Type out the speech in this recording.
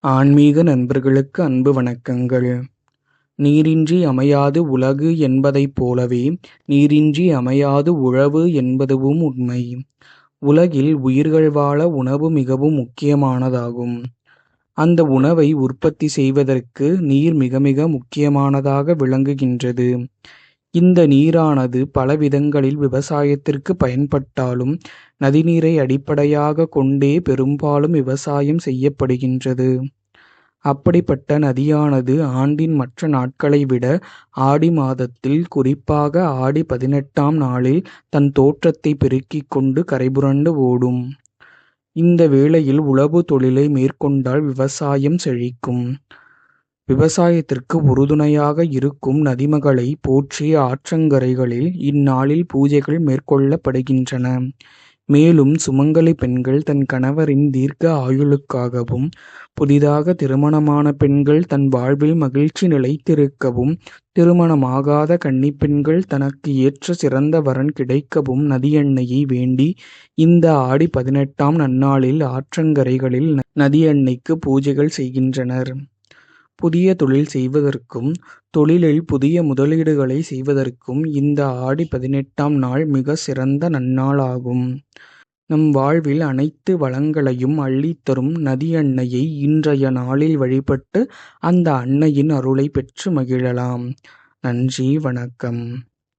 ஆன்மீக நண்பர்களுக்கு அன்பு வணக்கங்கள். நீரின்றி அமையாது உலகு என்பதைப் போலவே நீரின்றி அமையாது உழவு என்பதுவும் உண்மை. உலகில் உயிர்கள் வாழ உணவு மிகவும் முக்கியமானதாகும். அந்த உணவை உற்பத்தி செய்வதற்கு நீர் மிக மிக முக்கியமானதாக விளங்குகின்றது. இந்த நீரானது பல விதங்களில் விவசாயத்திற்கு பயன்பட்டாலும் நதிநீரை அடிப்படையாக கொண்டே பெரும்பாலும் விவசாயம் செய்யப்படுகின்றது. அப்படிப்பட்ட நதியானது ஆண்டின் மற்ற நாட்களை விட ஆடி மாதத்தில், குறிப்பாக ஆடி 18ஆம் நாளில் தன் தோற்றத்தை பெருக்கிக் கொண்டு கரைபுரண்டு ஓடும். இந்த வேளையில் உழவு தொழிலை மேற்கொண்டால் விவசாயம் செழிக்கும். விவசாயத்திற்கு உறுதுணையாக இருக்கும் நதிமகளை போற்றி ஆற்றங்கரைகளில் இந்நாளில் பூஜைகள் மேற்கொள்ளப்படுகின்றன. மேலும் சுமங்கலி பெண்கள் தன் கணவரின் தீர்க்க ஆயுளுக்காகவும், புதிதாக திருமணமான பெண்கள் தன் வாழ்வில் மகிழ்ச்சி நிலைத்திருக்கவும், திருமணமாகாத கன்னிப்பெண்கள் தனக்கு ஏற்ற சிறந்த வரன் கிடைக்கவும் நதியன்னையை வேண்டி இந்த ஆடி 18ஆம் நன்னாளில் ஆற்றங்கரைகளில் நதியன்னைக்கு பூஜைகள் செய்கின்றனர். புதிய தொழில் செய்வதற்கும், தொழிலில் புதிய முதலீடுகளை செய்வதற்கும் இந்த ஆடி 18ஆம் நாள் மிக சிறந்த நன்னாளாகும். நம் வாழ்வில் அனைத்து வளங்களையும் அள்ளித்தரும் நதி அன்னையை இன்றைய நாளில் வழிபட்டு அந்த அன்னையின் அருளை பெற்று மகிழலாம். நன்றி, வணக்கம்.